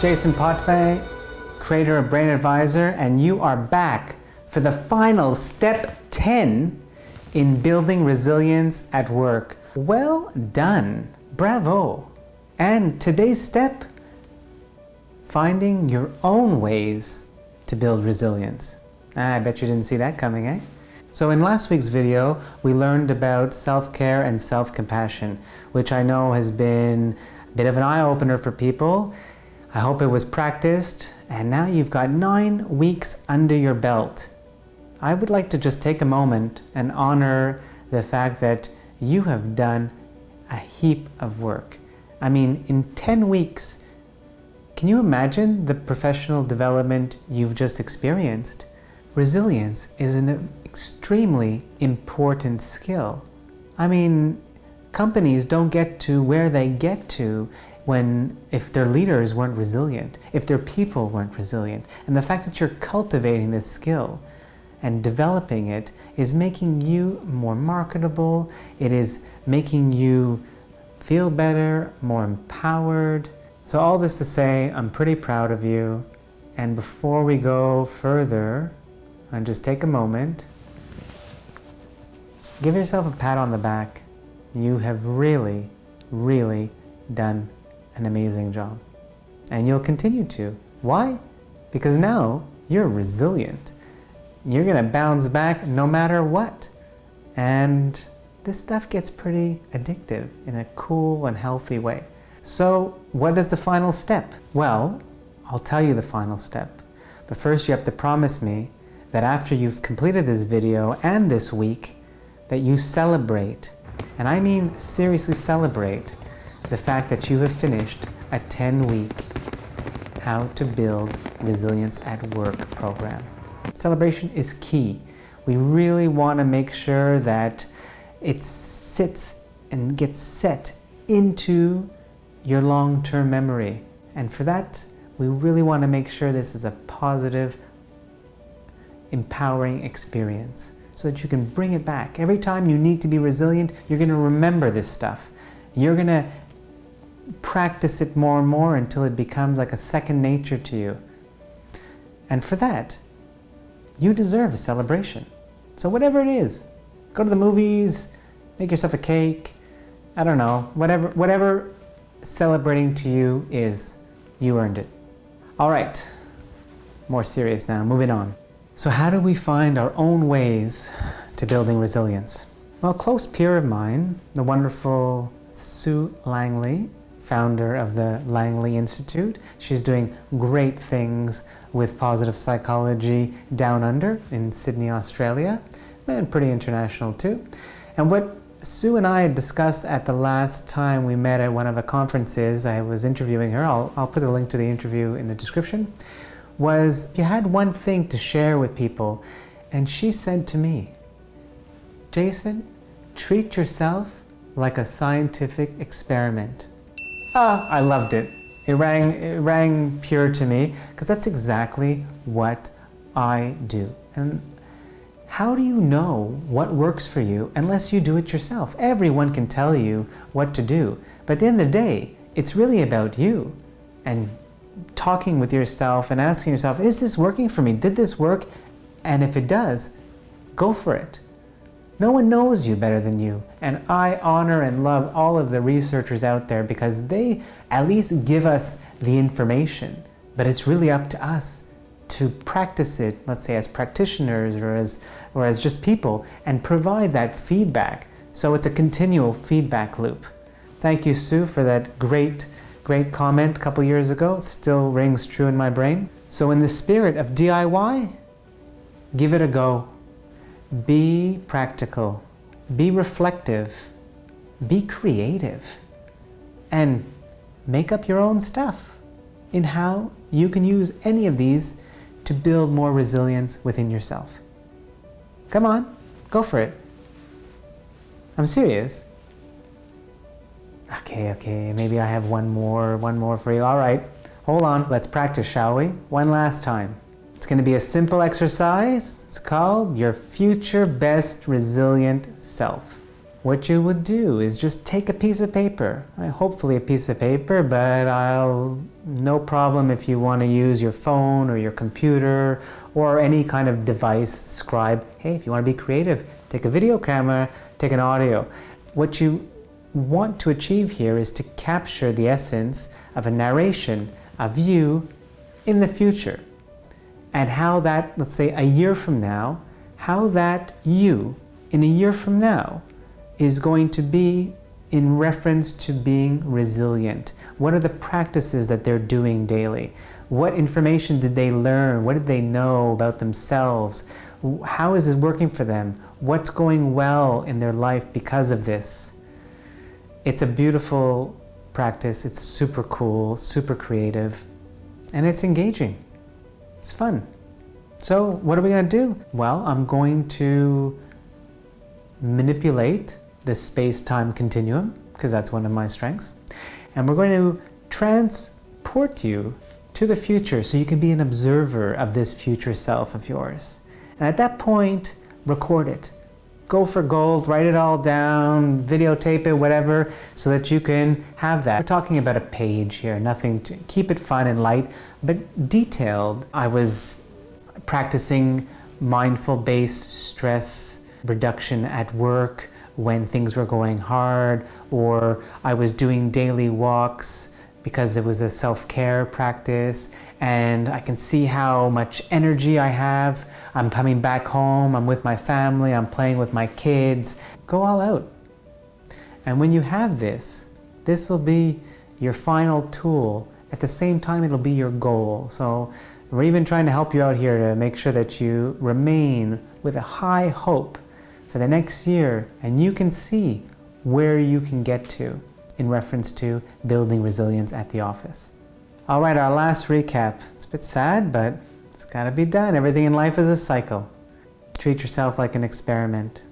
Jason Potvin, creator of Brain Advisor, and you are back for the final step 10 in building resilience at work. Well done. Bravo. And today's step, finding your own ways to build resilience. I bet you didn't see that coming, eh? So in last week's video, we learned about self-care and self-compassion, which I know has been a bit of an eye-opener for people. I hope it was practiced, and now you've got 9 weeks under your belt. I would like to just take a moment and honor the fact that you have done a heap of work. I mean, in 10 weeks, can you imagine the professional development you've just experienced? Resilience is an extremely important skill. I mean, companies don't get to where they get to if their leaders weren't resilient, if their people weren't resilient. And the fact that you're cultivating this skill and developing it is making you more marketable. It is making you feel better, more empowered. So all this to say, I'm pretty proud of you. And before we go further, I'll just take a moment. Give yourself a pat on the back. You have really, really done an amazing job. And you'll continue to. Why? Because now you're resilient. You're gonna bounce back no matter what. And this stuff gets pretty addictive in a cool and healthy way. So what is the final step? Well, I'll tell you the final step. But first you have to promise me that after you've completed this video and this week, that you celebrate, and I mean seriously celebrate, the fact that you have finished a 10-week How to Build Resilience at Work program. Celebration is key. We really want to make sure that it sits and gets set into your long-term memory. And for that, we really want to make sure this is a positive, empowering experience so that you can bring it back. Every time you need to be resilient, you're going to remember this stuff. You're going to practice it more and more until it becomes like a second nature to you. And for that, you deserve a celebration. So whatever it is, go to the movies, make yourself a cake, I don't know, whatever celebrating to you is, you earned it. All right, more serious now, moving on. So how do we find our own ways to building resilience? Well, a close peer of mine, the wonderful Sue Langley, founder of the Langley Institute. She's doing great things with positive psychology down under in Sydney, Australia, and pretty international too. And what Sue and I had discussed at the last time we met at one of the conferences, I was interviewing her, I'll put a link to the interview in the description, was if you had one thing to share with people, and she said to me, Jason, treat yourself like a scientific experiment. I loved it. It rang pure to me, because that's exactly what I do. And how do you know what works for you unless you do it yourself? Everyone can tell you what to do, but at the end of the day, it's really about you and talking with yourself and asking yourself, is this working for me? Did this work? And if it does, go for it. No one knows you better than you, and I honor and love all of the researchers out there because they at least give us the information, but it's really up to us to practice it, let's say as practitioners or as just people, and provide that feedback. So it's a continual feedback loop. Thank you, Sue, for that great comment a couple years ago. It still rings true in my brain. So in the spirit of DIY, give it a go. Be practical, be reflective, be creative, and make up your own stuff in how you can use any of these to build more resilience within yourself. Come on, go for it. I'm serious. Okay, maybe I have one more for you. All right, hold on, let's practice, shall we? One last time. It's going to be a simple exercise. It's called Your Future Best Resilient Self. what you would do is just take a piece of paper, hopefully a piece of paper, but no problem if you want to use your phone or your computer or any kind of device, scribe. Hey, if you want to be creative, take a video camera, take an audio. What you want to achieve here is to capture the essence of a narration of you in the future, and how that, let's say a year from now, how that you in a year from now is going to be in reference to being resilient. What are the practices that they're doing daily? What information did they learn? What did they know about themselves? How is it working for them? What's going well in their life because of this? It's a beautiful practice. It's super cool, super creative, and it's engaging. It's fun. So what are we going to do? Well, I'm going to manipulate the space-time continuum, because that's one of my strengths. And we're going to transport you to the future so you can be an observer of this future self of yours. And at that point, record it. Go for gold, write it all down, videotape it, whatever, so that you can have that. We're talking about a page here, nothing to keep it fun and light, but detailed. I was practicing mindful-based stress reduction at work when things were going hard, or I was doing daily walks because it was a self-care practice, and I can see how much energy I have. I'm coming back home, I'm with my family, I'm playing with my kids. Go all out. And when you have this, this will be your final tool. At the same time, it'll be your goal. So we're even trying to help you out here to make sure that you remain with a high hope for the next year, and you can see where you can get to in reference to building resilience at the office. All right, our last recap. It's a bit sad, but it's got to be done. Everything in life is a cycle. Treat yourself like an experiment.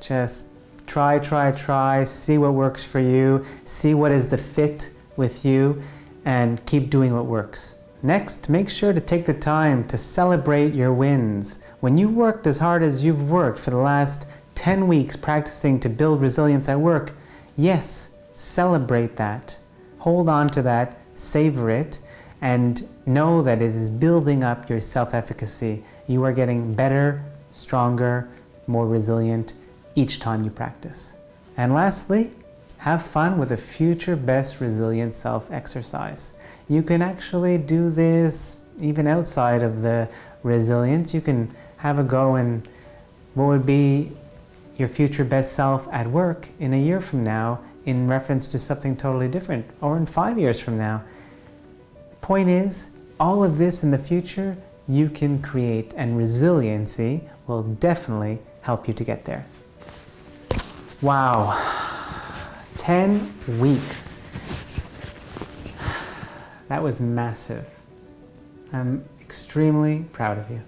Just try, see what works for you, see what is the fit with you, and keep doing what works. Next, make sure to take the time to celebrate your wins. When you worked as hard as you've worked for the last 10 weeks practicing to build resilience at work, yes, celebrate that. Hold on to that, savor it, and know that it is building up your self-efficacy. You are getting better, stronger, more resilient each time you practice. And lastly, have fun with a future best resilient self exercise. You can actually do this even outside of the resilience. You can have a go in what would be your future best self at work in a year from now in reference to something totally different, or in 5 years from now. The point is, all of this in the future you can create, and resiliency will definitely help you to get there. Wow. 10 weeks. That was massive. I'm extremely proud of you.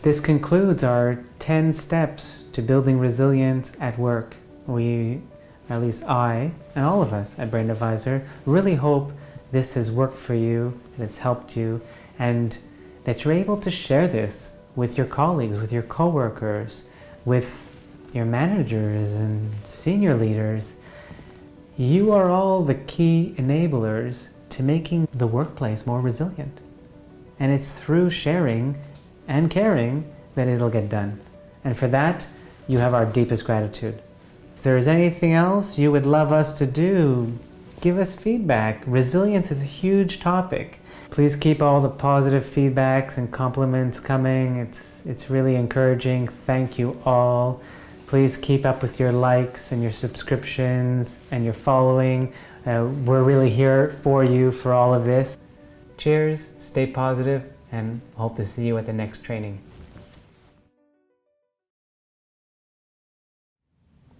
This concludes our 10 steps to building resilience at work. We, at least I, and all of us at Brain Advisor, really hope this has worked for you, and it's helped you, and that you're able to share this with your colleagues, with your coworkers, with your managers and senior leaders. You are all the key enablers to making the workplace more resilient. And it's through sharing and caring that it'll get done. And for that, you have our deepest gratitude. If there's anything else you would love us to do, give us feedback. Resilience is a huge topic. Please keep all the positive feedbacks and compliments coming. It's really encouraging. Thank you all. Please keep up with your likes and your subscriptions and your following. We're really here for you for all of this. Cheers, stay positive, and hope to see you at the next training.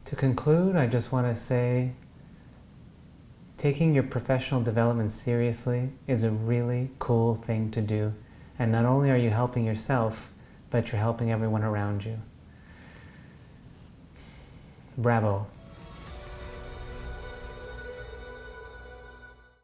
To conclude, I just want to say, taking your professional development seriously is a really cool thing to do. And not only are you helping yourself, but you're helping everyone around you. Bravo.